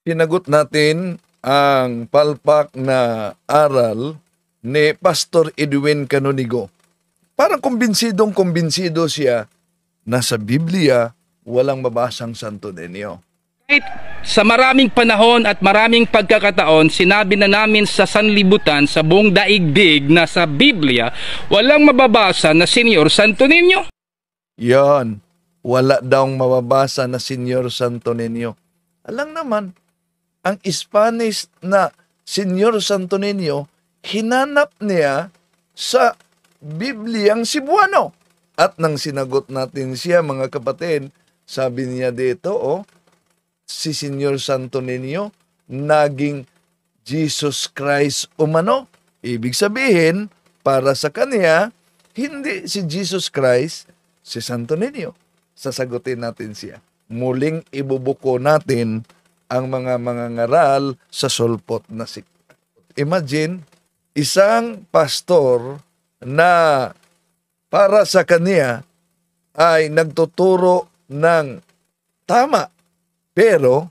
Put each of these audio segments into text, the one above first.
Sinagot natin ang palpak na aral ni Pastor Edwin Canonigo. Parang kumbinsidong-kumbinsido siya na sa Biblia walang mabasang Santo Niño. Kahit sa maraming panahon at maraming pagkakataon, sinabi na namin sa sanlibutan, sa buong daigdig na sa Biblia, walang mababasa na Senyor Santo Niño. Yan, wala daw mababasa na Senyor Santo Niño. Alam naman, ang Spanish na Senyor Santo Niño, hinanap niya sa Bibliang Cebuano. At nang sinagot natin siya, mga kapatid, sabi niya dito, si Senyor Santo Niño naging Jesus Christ umano. Ibig sabihin, para sa kanya, hindi si Jesus Christ, si Santo Niño. Sasagutin natin siya. Muling ibubuko natin ang mga mangangaral sa sulpot na sikap. Imagine, isang pastor na para sa kanya ay nagtuturo ng tama, pero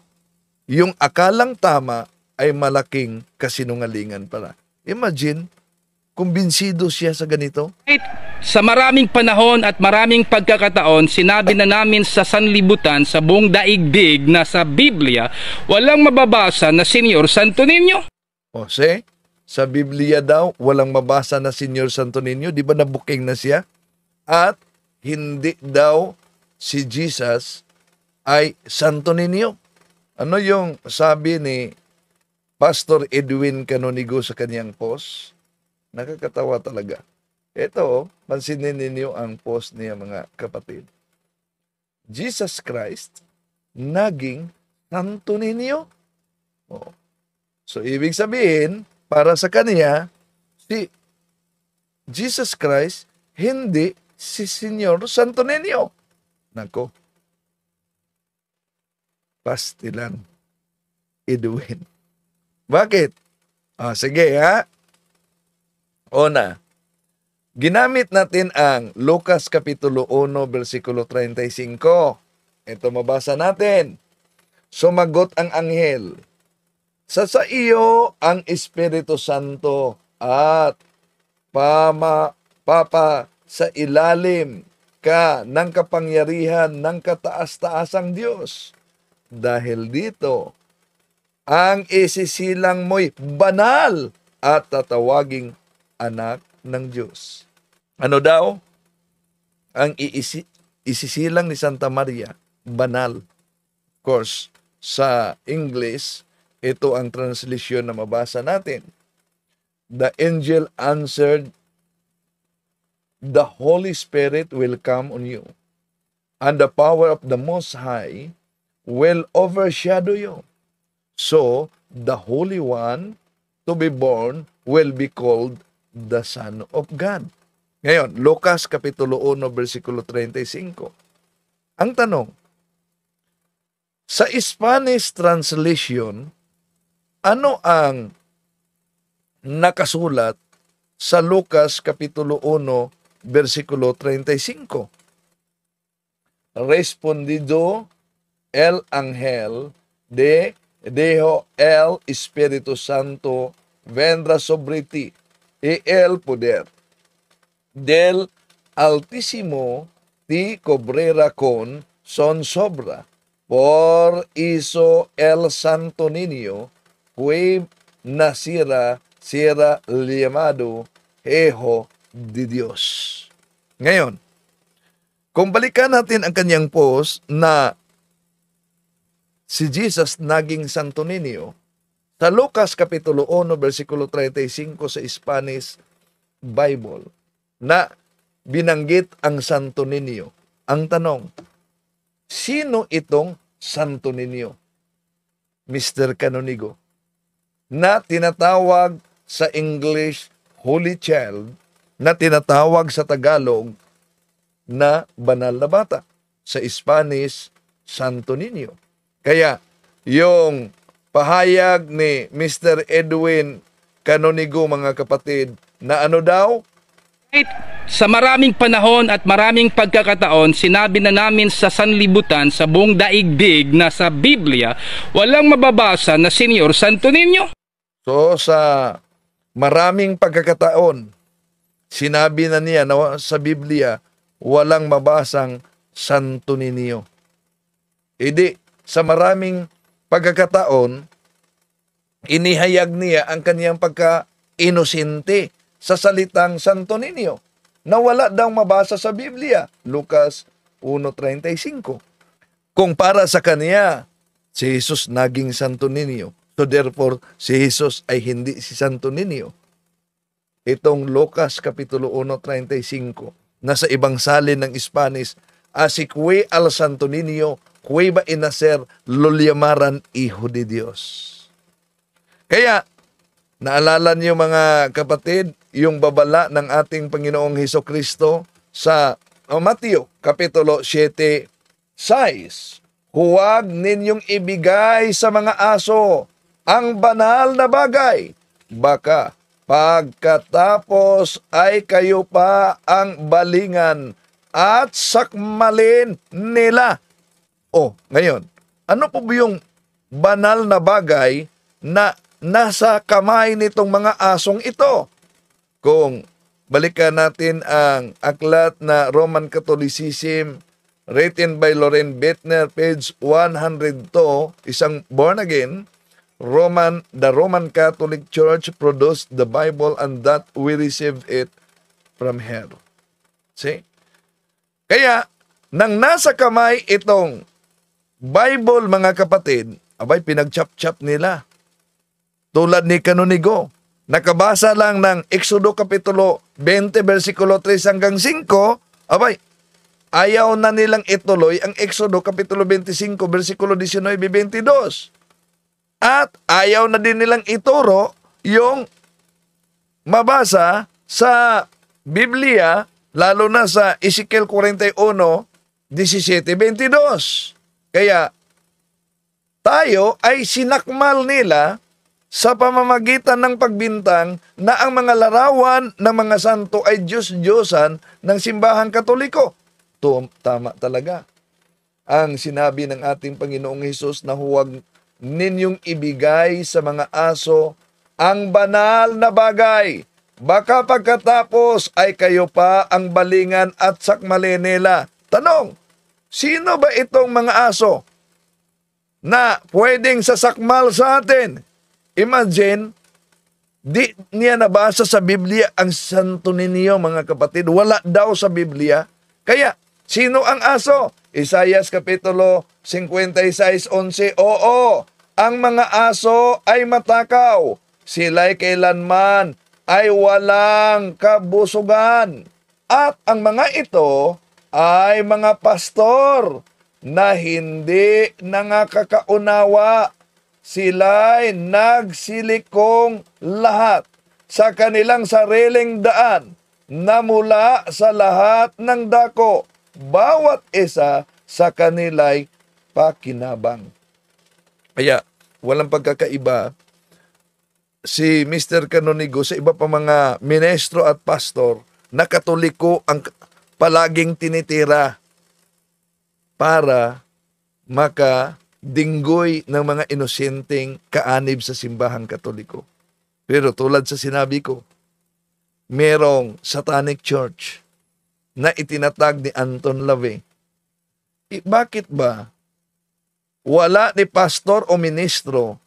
yung akalang tama ay malaking kasinungalingan pala. Imagine, kumbinsido siya sa ganito. Kahit sa maraming panahon at maraming pagkakataon, sinabi na namin sa sanlibutan, sa buong daigdig na sa Biblia, walang mababasa na Senyor Santo Niño. Jose, sa Biblia daw, walang mabasa na Senyor Santo Niño. Di ba nabuking na siya? At hindi daw si Jesus ay Santo Niño. Ano yung sabi ni Pastor Edwin Canonigo sa kanyang post? Nakakatawa talaga. Ito, pansinin ninyo ang post niya, mga kapatid. Jesus Christ naging Santo Niño. So, ibig sabihin, para sa kanya, si Jesus Christ hindi si Senyor Santo Niño. Nako. Pastilan. Edwin. Bakit? Sige ha. Una, ginamit natin ang Lucas Kapitulo 1, versikulo 35. Ito mabasa natin. Sumagot ang anghel, sa iyo ang Espiritu Santo at papa sa ilalim ka ng kapangyarihan ng kataas-taasang Diyos. Dahil dito, ang isisilang mo'y banal at tatawaging anak ng Diyos. Ano daw? Ang isisilang ni Santa Maria, banal. Of course, sa English, ito ang translisyon na mabasa natin. The angel answered, the Holy Spirit will come on you, and the power of the Most High will overshadow you. So, the Holy One to be born will be called the Son of God. Ngayon, Lucas Kapitulo 1, versikulo 35. Ang tanong, sa Spanish translation, ano ang nakasulat sa Lucas Kapitulo 1, versikulo 35? Respondido el ángel dejo el Espíritu Santo vendrá sobre ti y el poder del Altísimo ti cubrirá con son sobra. Por eso el Santo Niño fue nacerá será llamado Hijo de Dios. Ngayon, kung balikan natin ang kanyang post na si Jesus naging Santo Niño, sa Lucas Kapitulo 1, versikulo 35 sa Spanish Bible, na binanggit ang Santo Niño. Ang tanong, sino itong Santo Niño, Mr. Canonigo, na tinatawag sa English Holy Child, na tinatawag sa Tagalog na banal na bata, sa Spanish Santo Niño? Kaya, yung pahayag ni Mr. Edwin Canonigo, mga kapatid, na ano daw? Sa maraming panahon at maraming pagkakataon, sinabi na namin sa sanlibutan, sa buong daigdig na sa Biblia, walang mababasa na Senyor Santo Niño. So sa maraming pagkakataon, sinabi na niya na sa Biblia, walang mabasang Santo Niño. Hindi, sa maraming pagkakataon, inihayag niya ang kaniyang pagka-inosente sa salitang Santo Niño na wala daw mabasa sa Biblia. Lucas 1:35. Kung para sa kaniya, si Jesus naging Santo Niño. So therefore, si Jesus ay hindi si Santo Niño. Itong Lucas Kapitulo 1:35 na sa ibang salin ng Spanish, así que al Santo Niño iba a nacer, lo llamaran Hijo de Dios. Kaya, naalala niyo mga kapatid, yung babala ng ating Panginoong Hesukristo sa Mateo Kapitulo 7:6. Huwag ninyong ibigay sa mga aso ang banal na bagay, baka pagkatapos ay kayo pa ang balingan at sakmalin nila. Ngayon, ano po ba yung banal na bagay na nasa kamay nitong mga asong ito? Kung balikan natin ang aklat na Roman Catholicism, written by Loren Bettner, page 102, isang born again, the Roman Catholic Church produced the Bible and that we received it from her. See? Kaya, nang nasa kamay itong Bible, mga kapatid, abay, pinag-chap-chap nila. Tulad ni Canonigo, nakabasa lang ng Exodo Kapitulo 20, versikulo 3 hanggang 5, abay, ayaw na nilang ituloy ang Exodo Kapitulo 25, versikulo 19-22. At ayaw na din nilang ituro yung mabasa sa Biblia, lalo na sa Ezekiel 41, 17-22. Kaya tayo ay sinakmal nila sa pamamagitan ng pagbintang na ang mga larawan ng mga santo ay Diyos-Diyosan ng simbahang Katoliko. Tama talaga ang sinabi ng ating Panginoong Hesus na huwag ninyong ibigay sa mga aso ang banal na bagay. Baka pagkatapos ay kayo pa ang balingan at sakmalin nila. Tanong, sino ba itong mga aso na pwedeng sasakmal sa atin? Imagine, di niya nabasa sa Biblia ang Santo Niño, mga kapatid. Wala daw sa Biblia. Kaya, sino ang aso? Isaias Kapitulo 56:11. Oo, ang mga aso ay matakaw. Sila'y kailanman ay walang kabusugan. At ang mga ito ay mga pastor na hindi nangakakaunawa. Sila'y nagsilikong lahat sa kanilang sariling daan na mula sa lahat ng dako, bawat isa sa kanila'y pakinabang. Kaya, walang pagkakaiba si Mr. Canonigo sa iba pa mga ministro at pastor na Katoliko ang palaging tinitira para makadinggoy ng mga inosenteng kaanib sa simbahang Katoliko. Pero tulad sa sinabi ko, merong satanic church na itinatag ni Anton LaVey. Bakit ba wala ni pastor o ministro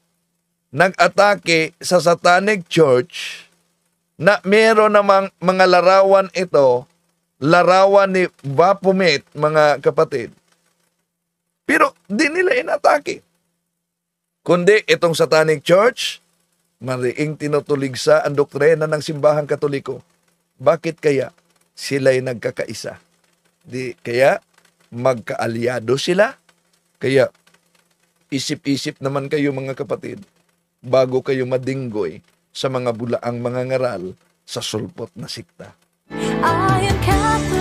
nag-atake sa satanic church na meron namang mga larawan ito, larawan ni Baphomet, mga kapatid? Pero di nila inatake. Kundi itong satanic church, mariing tinutuligsa ang doktrina ng simbahang Katoliko. Bakit kaya sila'y nagkakaisa? Di kaya magkaalyado sila? Kaya isip-isip naman kayo, mga kapatid, bago kayo madinggoy sa mga bulaang mga ngaral sa sulpot na sikta. I am Catholic.